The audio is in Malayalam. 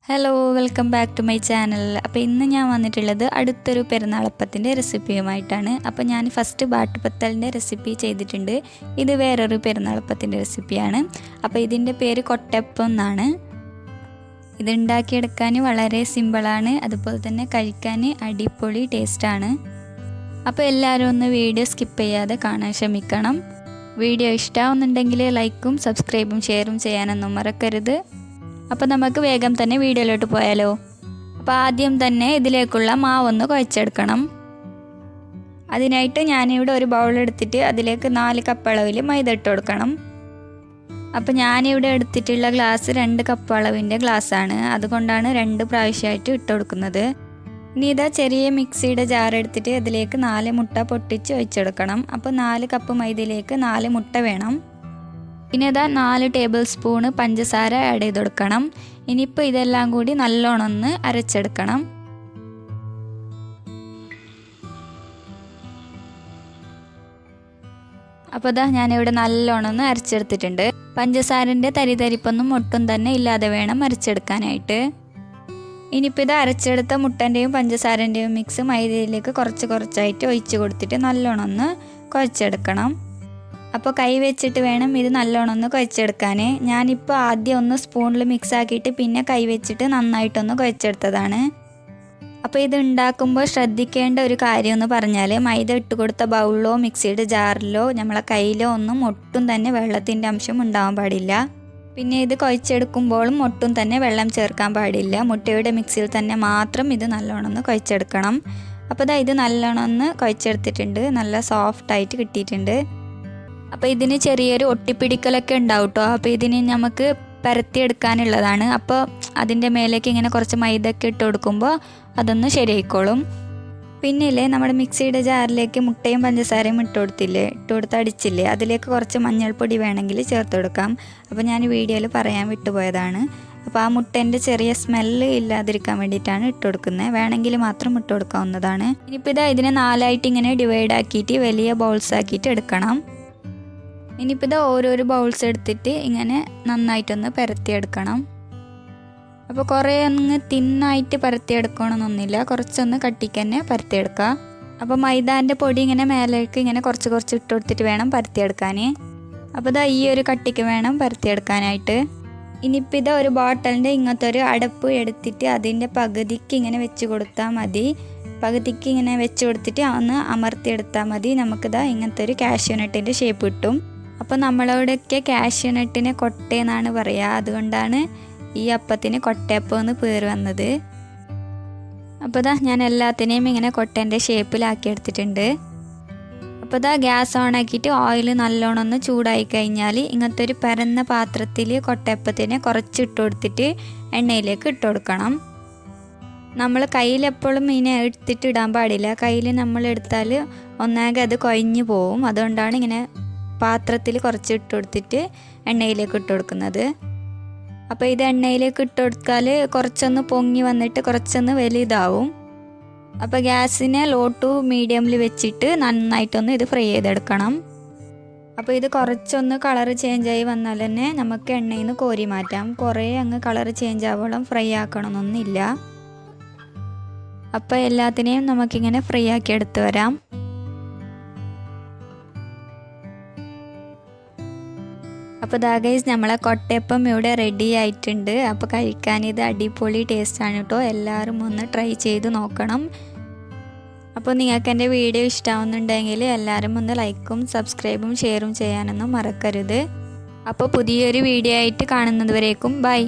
Hello welcome back to my channel. അപ്പോൾ ഇന്ന് ഞാൻ വന്നിട്ടുള്ളത് അടുത്തൊരു പെരുന്നാളപ്പത്തിൻ്റെ റെസിപ്പിയുമായിട്ടാണ്. അപ്പോൾ ഞാൻ ഫസ്റ്റ് ബാട്ടുപത്തലിൻ്റെ റെസിപ്പി ചെയ്തിട്ടുണ്ട്. ഇത് വേറൊരു പെരുന്നാളപ്പത്തിൻ്റെ റെസിപ്പിയാണ്. അപ്പോൾ ഇതിൻ്റെ പേര് കൊട്ടപ്പം എന്നാണ്. ഇത് ഉണ്ടാക്കിയെടുക്കാൻ വളരെ സിമ്പിളാണ്, അതുപോലെ തന്നെ കഴിക്കാൻ അടിപൊളി ടേസ്റ്റാണ്. അപ്പോൾ എല്ലാവരും ഒന്ന് വീഡിയോ സ്കിപ്പ് ചെയ്യാതെ കാണാൻ ശ്രമിക്കണം. വീഡിയോ ഇഷ്ടമാവുന്നുണ്ടെങ്കിൽ ലൈക്കും സബ്സ്ക്രൈബും ഷെയറും ചെയ്യാനൊന്നും മറക്കരുത്. അപ്പോൾ നമുക്ക് വേഗം തന്നെ വീഡിയോയിലോട്ട് പോയാലോ. അപ്പോൾ ആദ്യം തന്നെ ഇതിലേക്കുള്ള മാവൊന്ന് കുഴച്ചെടുക്കണം. അതിനായിട്ട് ഞാനിവിടെ ഒരു ബൗൾ എടുത്തിട്ട് അതിലേക്ക് 4 കപ്പ് അളവിൽ മൈദ ഇട്ട് കൊടുക്കണം. അപ്പോൾ ഞാനിവിടെ എടുത്തിട്ടുള്ള ഗ്ലാസ് 2 കപ്പ് അളവിൻ്റെ ഗ്ലാസ്സാണ്, അതുകൊണ്ടാണ് 2 പ്രാവശ്യമായിട്ട് ഇട്ട് കൊടുക്കുന്നത്. ഇനി ഇതാ ചെറിയ മിക്സിയുടെ ജാർ എടുത്തിട്ട് അതിലേക്ക് 4 മുട്ട പൊട്ടിച്ച് ഒഴിച്ചെടുക്കണം. അപ്പോൾ 4 കപ്പ് മൈദയിലേക്ക് 4 മുട്ട വേണം. പിന്നെ ഇതാ 4 ടേബിൾ സ്പൂണ് പഞ്ചസാര ആഡ് ചെയ്ത് കൊടുക്കണം. ഇനിയിപ്പോൾ ഇതെല്ലാം കൂടി നല്ലോണം ഒന്ന് അരച്ചെടുക്കണം. അപ്പോൾ ഇതാ ഞാനിവിടെ നല്ലോണം ഒന്ന് അരച്ചെടുത്തിട്ടുണ്ട്. പഞ്ചസാരൻ്റെ തരിപ്പൊന്നും ഒട്ടും തന്നെ ഇല്ലാതെ വേണം അരച്ചെടുക്കാനായിട്ട്. ഇനിയിപ്പോൾ ഇത് അരച്ചെടുത്ത മുട്ടൻ്റെയും പഞ്ചസാരൻ്റെയും മിക്സ് മൈദയിലേക്ക് കുറച്ചായിട്ട് ഒഴിച്ച് കൊടുത്തിട്ട് നല്ലോണം ഒന്ന് കുഴച്ചെടുക്കണം. അപ്പോൾ കൈ വെച്ചിട്ട് വേണം ഇത് നല്ലോണം ഒന്ന് കുഴച്ചെടുക്കാൻ. ഞാനിപ്പോൾ ആദ്യം ഒന്ന് സ്പൂണിൽ മിക്സ് ആക്കിയിട്ട് പിന്നെ കൈ വെച്ചിട്ട് നന്നായിട്ടൊന്ന് കുഴച്ചെടുത്തതാണ്. അപ്പോൾ ഇത് ഉണ്ടാക്കുമ്പോൾ ശ്രദ്ധിക്കേണ്ട ഒരു കാര്യം എന്ന് പറഞ്ഞാൽ മൈദ ഇട്ട് കൊടുത്ത ബൗളിലോ മിക്സിയുടെ ജാറിലോ നമ്മളെ കയ്യിലോ ഒന്നും ഒട്ടും തന്നെ വെള്ളത്തിൻ്റെ അംശം ഉണ്ടാവാൻ പാടില്ല. പിന്നെ ഇത് കുഴച്ചെടുക്കുമ്പോഴും ഒട്ടും തന്നെ വെള്ളം ചേർക്കാൻ പാടില്ല. മുട്ടയുടെ മിക്സിയിൽ തന്നെ മാത്രം ഇത് നല്ലോണം ഒന്ന് കുഴച്ചെടുക്കണം. അപ്പോൾ ഇത് നല്ലോണം ഒന്ന് കുഴച്ചെടുത്തിട്ടുണ്ട്. നല്ല സോഫ്റ്റായിട്ട് കിട്ടിയിട്ടുണ്ട്. അപ്പോൾ ഇതിന് ചെറിയൊരു ഒട്ടിപ്പിടിക്കലൊക്കെ ഉണ്ടാവും കേട്ടോ. അപ്പോൾ ഇതിന് നമുക്ക് പരത്തിയെടുക്കാനുള്ളതാണ്. അപ്പോൾ അതിൻ്റെ മേലേക്ക് ഇങ്ങനെ കുറച്ച് മൈദയൊക്കെ ഇട്ട് കൊടുക്കുമ്പോൾ അതൊന്ന് ശരിയായിക്കോളും. പിന്നെ നമ്മുടെ മിക്സിയുടെ ജാറിലേക്ക് മുട്ടയും പഞ്ചസാരയും ഇട്ട് കൊടുത്ത് അടിച്ചില്ലേ, അതിലേക്ക് കുറച്ച് മഞ്ഞൾപ്പൊടി വേണമെങ്കിൽ ചേർത്ത് കൊടുക്കാം. അപ്പോൾ ഞാൻ വീഡിയോയിൽ പറയാൻ വിട്ടുപോയതാണ്. അപ്പോൾ ആ മുട്ടേൻ്റെ ചെറിയ സ്മെല്ല് ഇല്ലാതിരിക്കാൻ വേണ്ടിയിട്ടാണ് ഇട്ട് കൊടുക്കുന്നത്. വേണമെങ്കിൽ മാത്രം ഇട്ട് കൊടുക്കാവുന്നതാണ്. ഇനിയിപ്പോൾ ഇതിനെ 4ആയിട്ട് ഇങ്ങനെ ഡിവൈഡ് ആക്കിയിട്ട് വലിയ ബൗൾസ് ആക്കിയിട്ട് എടുക്കണം. ഇനിയിപ്പോൾ ഓരോരോ ബൗൾസ് എടുത്തിട്ട് ഇങ്ങനെ നന്നായിട്ടൊന്ന് പരത്തിയെടുക്കണം. അപ്പോൾ കുറേ അങ്ങ് തിന്നായിട്ട് പരത്തിയെടുക്കണമെന്നൊന്നുമില്ല, കുറച്ചൊന്ന് കട്ടിക്ക് തന്നെ പരത്തിയെടുക്കുക. അപ്പോൾ മൈദാൻ്റെ പൊടി ഇങ്ങനെ മേലേക്ക് ഇങ്ങനെ കുറച്ച് ഇട്ട് കൊടുത്തിട്ട് വേണം പരത്തിയെടുക്കാൻ. അപ്പോൾ ഈ ഒരു കട്ടിക്ക് വേണം പരത്തിയെടുക്കാനായിട്ട്. ഇനിയിപ്പോൾ ഒരു ബോട്ടലിൻ്റെ ഇങ്ങനത്തെ ഒരു അടപ്പ് എടുത്തിട്ട് അതിൻ്റെ പകുതിക്ക് ഇങ്ങനെ വെച്ച് കൊടുത്താൽ മതി. പകുതിക്ക് ഇങ്ങനെ വെച്ച് കൊടുത്തിട്ട് ഒന്ന് അമർത്തിയെടുത്താൽ മതി. ഇങ്ങനത്തെ ഒരു കാഷ്യൂനട്ടിൻ്റെ ഷേപ്പ് കിട്ടും. അപ്പോൾ നമ്മളോടൊക്കെ കാഷ്യൂനട്ടിനെ കൊട്ടയെന്നാണ് പറയുക, അതുകൊണ്ടാണ് ഈ അപ്പത്തിന് കൊട്ടയപ്പം എന്ന് പേര് വന്നത്. അപ്പോൾ ഞാൻ എല്ലാത്തിനെയും ഇങ്ങനെ കൊട്ടേൻ്റെ ഷേപ്പിലാക്കി എടുത്തിട്ടുണ്ട്. അപ്പോൾ ഗ്യാസ് ഓൺ ആക്കിയിട്ട് ഓയിൽ നല്ലോണം ഒന്ന് ചൂടായി കഴിഞ്ഞാൽ ഇങ്ങനത്തെ ഒരു പരന്ന പാത്രത്തിൽ കൊട്ടയപ്പത്തിനെ കുറച്ച് ഇട്ട് കൊടുത്തിട്ട് എണ്ണയിലേക്ക് ഇട്ട് കൊടുക്കണം. നമ്മൾ കയ്യിലെപ്പോഴും ഇങ്ങനെ എടുത്തിട്ട് ഇടാൻ പാടില്ല. കയ്യിൽ നമ്മൾ എടുത്താൽ ഒന്നാകെ അത് കൊഴിഞ്ഞു പോവും. അതുകൊണ്ടാണ് ഇങ്ങനെ പാത്രത്തിൽ കുറച്ച് ഇട്ട് കൊടുത്തിട്ട് എണ്ണയിലേക്ക് ഇട്ട് കൊടുക്കുന്നത്. അപ്പോൾ ഇത് എണ്ണയിലേക്ക് ഇട്ട് കൊടുത്താൽ കുറച്ചൊന്ന് പൊങ്ങി വന്നിട്ട് കുറച്ചൊന്ന് വലുതാവും. അപ്പോൾ ഗ്യാസിനെ ലോ ടു മീഡിയമിൽ വെച്ചിട്ട് നന്നായിട്ടൊന്ന് ഇത് ഫ്രൈ ചെയ്തെടുക്കണം. അപ്പോൾ ഇത് കുറച്ചൊന്ന് കളർ ചേഞ്ചായി വന്നാൽ തന്നെ നമുക്ക് എണ്ണയിൽ നിന്ന് കോരി മാറ്റാം. കുറേ അങ്ങ് കളർ ചേഞ്ച് ആവോളം ഫ്രൈ ആക്കണമെന്നൊന്നുമില്ല. അപ്പോൾ എല്ലാത്തിനെയും നമുക്കിങ്ങനെ ഫ്രൈ ആക്കി എടുത്ത് വരാം. അപ്പോൾ ഗൈസ് നമ്മളെ കൊട്ടയപ്പം ഇവിടെ റെഡി ആയിട്ടുണ്ട്. അപ്പോൾ കഴിക്കാൻ ഇത് അടിപൊളി ടേസ്റ്റാണ് കേട്ടോ. എല്ലാവരും ഒന്ന് ട്രൈ ചെയ്ത് നോക്കണം. അപ്പോൾ നിങ്ങൾക്ക് എൻ്റെ വീഡിയോ ഇഷ്ടമാവുന്നുണ്ടെങ്കിൽ എല്ലാവരും ഒന്ന് ലൈക്കും സബ്സ്ക്രൈബും ഷെയറും ചെയ്യാനൊന്നും മറക്കരുത്. അപ്പോൾ പുതിയൊരു വീഡിയോ ആയിട്ട് കാണുന്നത് വരേക്കും ബൈ.